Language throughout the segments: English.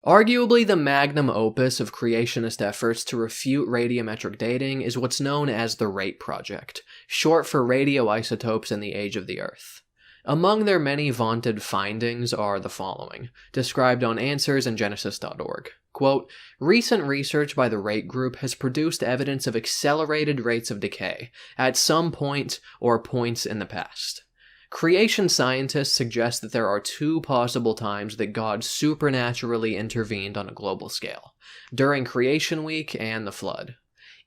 Arguably the magnum opus of creationist efforts to refute radiometric dating is what's known as the RATE Project, short for Radioisotopes in the Age of the Earth. Among their many vaunted findings are the following, described on answersingenesis.org. Quote, recent research by the RATE group has produced evidence of accelerated rates of decay at some point or points in the past. Creation scientists suggest that there are two possible times that God supernaturally intervened on a global scale, during Creation Week and the Flood.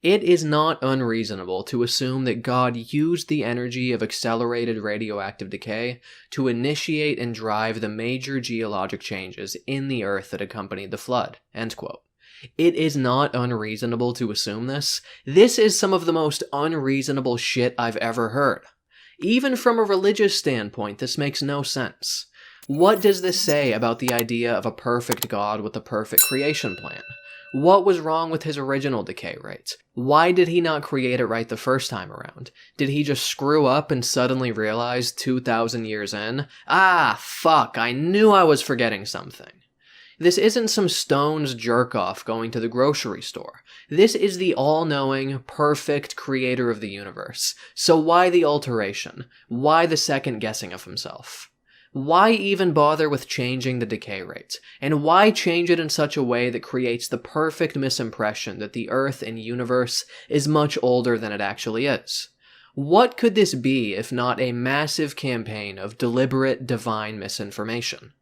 It is not unreasonable to assume that God used the energy of accelerated radioactive decay to initiate and drive the major geologic changes in the Earth that accompanied the Flood. End quote. It is not unreasonable to assume this. This is some of the most unreasonable shit I've ever heard. Even from a religious standpoint, this makes no sense. What does this say about the idea of a perfect God with a perfect creation plan? What was wrong with his original decay rate? Why did he not create it right the first time around? Did he just screw up and suddenly realize 2,000 years in, fuck, I knew I was forgetting something? This isn't some Stones jerk-off going to the grocery store. This is the all-knowing, perfect creator of the universe. So why the alteration? Why the second-guessing of himself? Why even bother with changing the decay rate? And why change it in such a way that creates the perfect misimpression that the Earth and universe is much older than it actually is? What could this be if not a massive campaign of deliberate divine misinformation?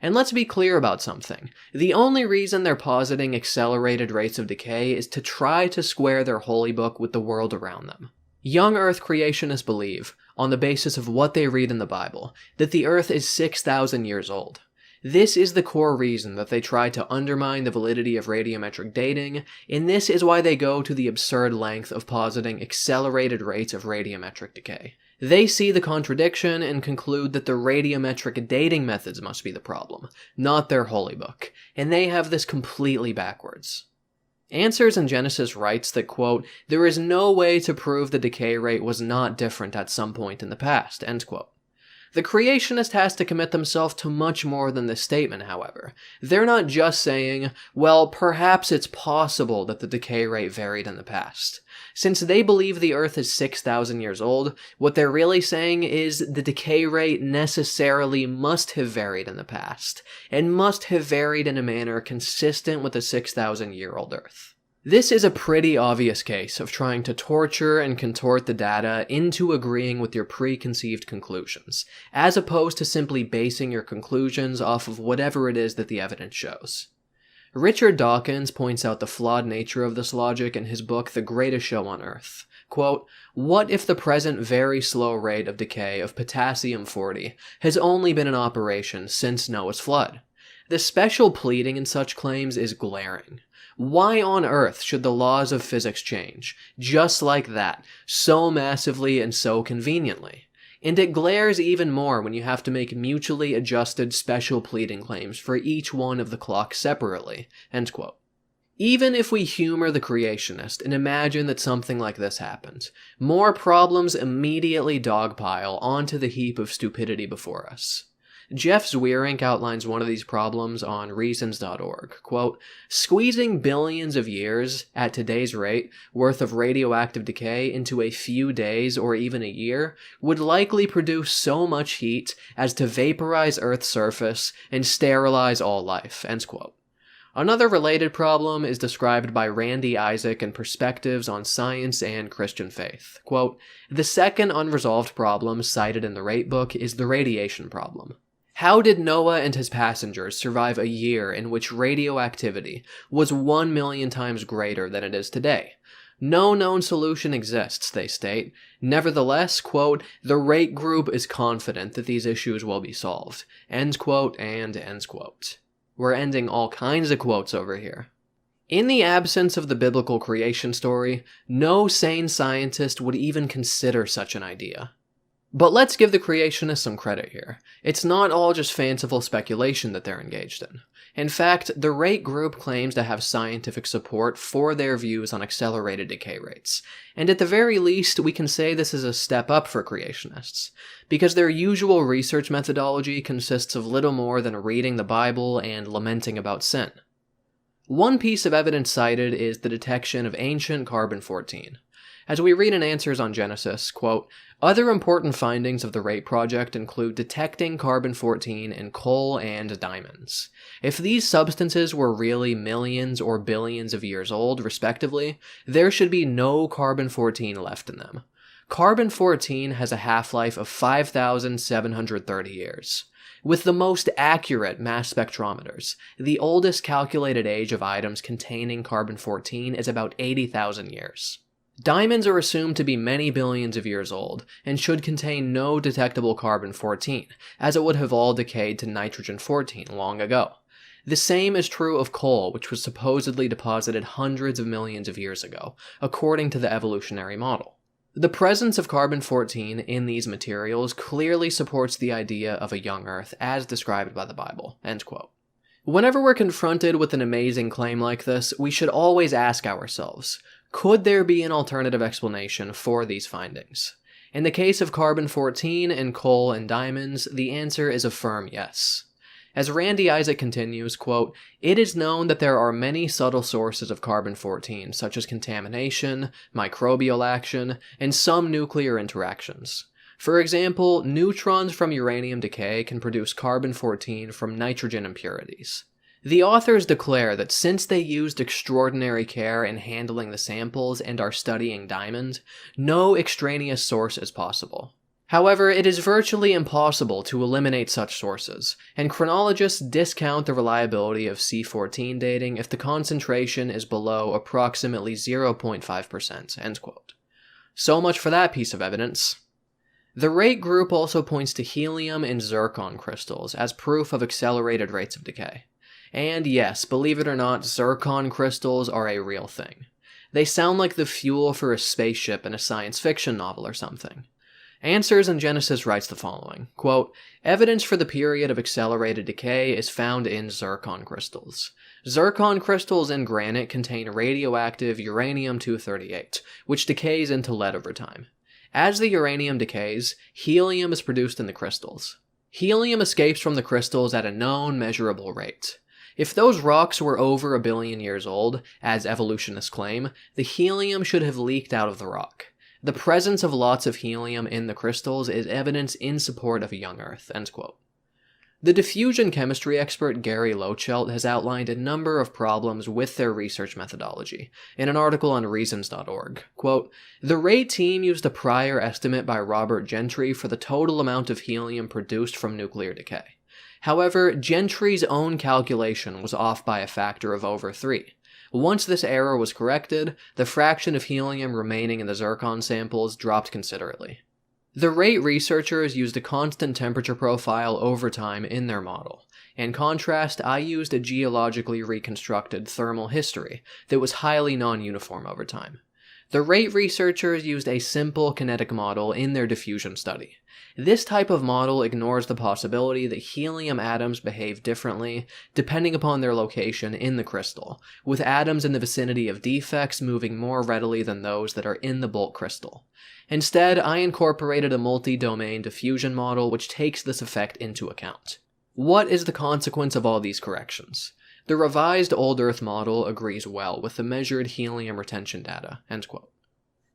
And let's be clear about something. The only reason they're positing accelerated rates of decay is to try to square their holy book with the world around them. Young Earth creationists believe, on the basis of what they read in the Bible, that the Earth is 6,000 years old. This is the core reason that they try to undermine the validity of radiometric dating, and this is why they go to the absurd length of positing accelerated rates of radiometric decay. They see the contradiction and conclude that the radiometric dating methods must be the problem, not their holy book, and they have this completely backwards. Answers in Genesis writes that, quote, there is no way to prove the decay rate was not different at some point in the past, end quote. The creationist has to commit themselves to much more than this statement, however. They're not just saying, well, perhaps it's possible that the decay rate varied in the past. Since they believe the Earth is 6,000 years old, what they're really saying is the decay rate necessarily must have varied in the past, and must have varied in a manner consistent with the 6,000-year-old Earth. This is a pretty obvious case of trying to torture and contort the data into agreeing with your preconceived conclusions, as opposed to simply basing your conclusions off of whatever it is that the evidence shows. Richard Dawkins points out the flawed nature of this logic in his book The Greatest Show on Earth. Quote, what if the present very slow rate of decay of potassium-40 has only been in operation since Noah's flood? The special pleading in such claims is glaring. Why on earth should the laws of physics change, just like that, so massively and so conveniently? And it glares even more when you have to make mutually adjusted special pleading claims for each one of the clocks separately, end quote. Even if we humor the creationist and imagine that something like this happened, more problems immediately dogpile onto the heap of stupidity before us. Jeff Zweerink outlines one of these problems on reasons.org. Quote, squeezing billions of years, at today's rate, worth of radioactive decay into a few days or even a year would likely produce so much heat as to vaporize Earth's surface and sterilize all life, end quote. Another related problem is described by Randy Isaac in Perspectives on Science and Christian Faith. Quote, the second unresolved problem cited in the Rate book is the radiation problem. How did Noah and his passengers survive a year in which radioactivity was 1 million times greater than it is today? No known solution exists, they state. Nevertheless, quote, the Rate group is confident that these issues will be solved. End quote and end quote. We're ending all kinds of quotes over here. In the absence of the biblical creation story, no sane scientist would even consider such an idea. But let's give the creationists some credit here. It's not all just fanciful speculation that they're engaged in. In fact, the rate group claims to have scientific support for their views on accelerated decay rates, and at the very least, we can say this is a step up for creationists, because their usual research methodology consists of little more than reading the Bible and lamenting about sin. One piece of evidence cited is the detection of ancient carbon-14. As we read in Answers on Genesis, quote, "Other important findings of the RATE project include detecting carbon-14 in coal and diamonds. If these substances were really millions or billions of years old, respectively, there should be no carbon-14 left in them. Carbon-14 has a half-life of 5,730 years. With the most accurate mass spectrometers, the oldest calculated age of items containing carbon-14 is about 80,000 years. Diamonds are assumed to be many billions of years old, and should contain no detectable carbon-14, as it would have all decayed to nitrogen-14 long ago. The same is true of coal, which was supposedly deposited hundreds of millions of years ago, according to the evolutionary model. The presence of carbon-14 in these materials clearly supports the idea of a young Earth as described by the Bible." End quote. Whenever we're confronted with an amazing claim like this, we should always ask ourselves, could there be an alternative explanation for these findings? In the case of carbon-14 in coal and diamonds, the answer is a firm yes. As Randy Isaac continues, quote, "It is known that there are many subtle sources of carbon-14, such as contamination, microbial action, and some nuclear interactions. For example, neutrons from uranium decay can produce carbon-14 from nitrogen impurities. The authors declare that since they used extraordinary care in handling the samples and are studying diamond, no extraneous source is possible. However, it is virtually impossible to eliminate such sources, and chronologists discount the reliability of C14 dating if the concentration is below approximately 0.5%. End quote. So much for that piece of evidence. The rate group also points to helium and zircon crystals as proof of accelerated rates of decay. And yes, believe it or not, zircon crystals are a real thing. They sound like the fuel for a spaceship in a science fiction novel or something. Answers in Genesis writes the following, quote, "Evidence for the period of accelerated decay is found in zircon crystals. Zircon crystals in granite contain radioactive uranium-238, which decays into lead over time. As the uranium decays, helium is produced in the crystals. Helium escapes from the crystals at a known measurable rate. If those rocks were over 1 billion years old, as evolutionists claim, the helium should have leaked out of the rock. The presence of lots of helium in the crystals is evidence in support of a young Earth." End quote. The diffusion chemistry expert Gary Lochelt has outlined a number of problems with their research methodology in an article on reasons.org. Quote, "The RATE team used a prior estimate by Robert Gentry for the total amount of helium produced from nuclear decay. However, Gentry's own calculation was off by a factor of over 3. Once this error was corrected, the fraction of helium remaining in the zircon samples dropped considerably. The RATE researchers used a constant temperature profile over time in their model. In contrast, I used a geologically reconstructed thermal history that was highly non-uniform over time. The RATE researchers used a simple kinetic model in their diffusion study. This type of model ignores the possibility that helium atoms behave differently depending upon their location in the crystal, with atoms in the vicinity of defects moving more readily than those that are in the bulk crystal. Instead, I incorporated a multi-domain diffusion model which takes this effect into account. What is the consequence of all these corrections? The revised Old Earth model agrees well with the measured helium retention data." End quote.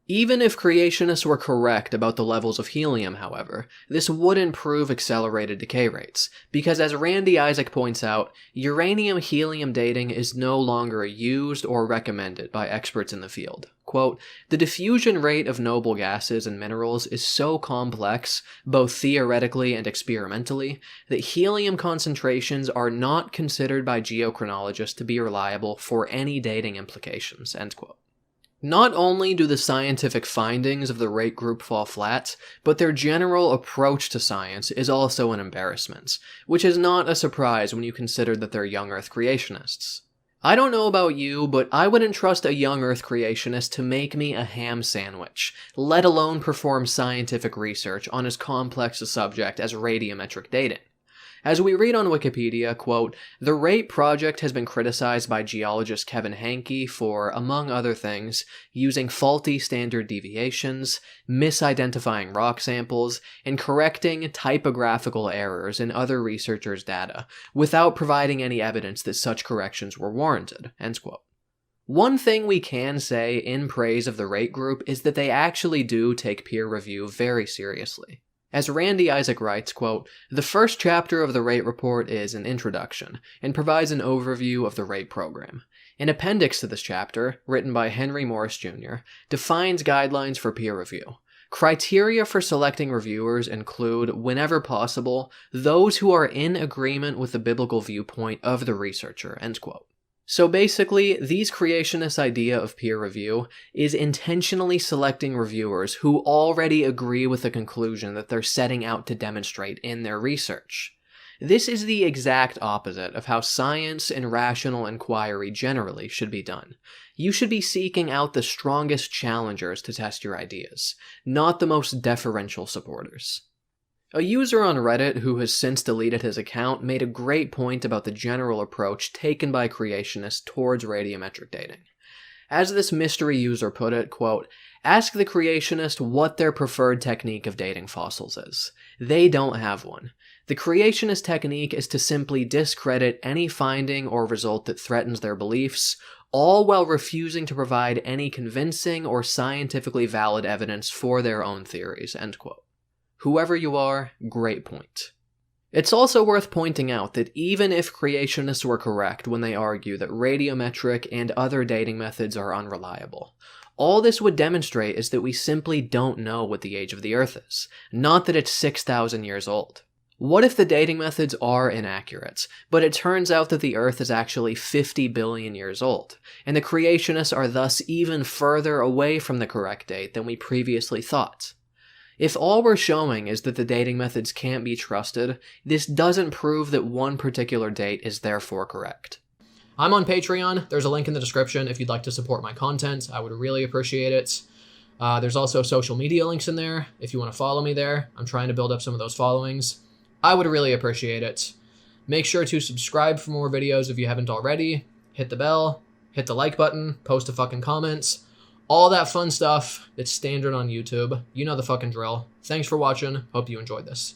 Even if creationists were correct about the levels of helium, however, this wouldn't prove accelerated decay rates, because as Randy Isaac points out, uranium-helium dating is no longer used or recommended by experts in the field. Quote, "The diffusion rate of noble gases and minerals is so complex, both theoretically and experimentally, that helium concentrations are not considered by geochronologists to be reliable for any dating implications." End quote. Not only do the scientific findings of the RATE group fall flat, but their general approach to science is also an embarrassment, which is not a surprise when you consider that they're young Earth creationists. I don't know about you, but I wouldn't trust a young Earth creationist to make me a ham sandwich, let alone perform scientific research on as complex a subject as radiometric dating. As we read on Wikipedia, quote, "The RATE project has been criticized by geologist Kevin Hankey for, among other things, using faulty standard deviations, misidentifying rock samples, and correcting typographical errors in other researchers' data, without providing any evidence that such corrections were warranted," end quote. One thing we can say in praise of the RATE group is that they actually do take peer review very seriously. As Randy Isaac writes, quote, "The first chapter of the RATE report is an introduction, and provides an overview of the RATE program. An appendix to this chapter, written by Henry Morris Jr., defines guidelines for peer review. Criteria for selecting reviewers include, whenever possible, those who are in agreement with the biblical viewpoint of the researcher," end quote. So basically, these creationists' idea of peer review is intentionally selecting reviewers who already agree with the conclusion that they're setting out to demonstrate in their research. This is the exact opposite of how science and rational inquiry generally should be done. You should be seeking out the strongest challengers to test your ideas, not the most deferential supporters. A user on Reddit who has since deleted his account made a great point about the general approach taken by creationists towards radiometric dating. As this mystery user put it, quote, "Ask the creationist what their preferred technique of dating fossils is. They don't have one. The creationist technique is to simply discredit any finding or result that threatens their beliefs, all while refusing to provide any convincing or scientifically valid evidence for their own theories," end quote. Whoever you are, great point. It's also worth pointing out that even if creationists were correct when they argue that radiometric and other dating methods are unreliable, all this would demonstrate is that we simply don't know what the age of the Earth is, not that it's 6,000 years old. What if the dating methods are inaccurate, but it turns out that the Earth is actually 50 billion years old, and the creationists are thus even further away from the correct date than we previously thought? If all we're showing is that the dating methods can't be trusted, this doesn't prove that one particular date is therefore correct. I'm on Patreon. There's a link in the description if you'd like to support my content. I would really appreciate it. There's also social media links in there if you want to follow me there. I'm trying to build up some of those followings. I would really appreciate it. Make sure to subscribe for more videos if you haven't already. Hit the bell, hit the like button, post a fucking comment. All that fun stuff that's standard on YouTube. You know the fucking drill. Thanks for watching. Hope you enjoyed this.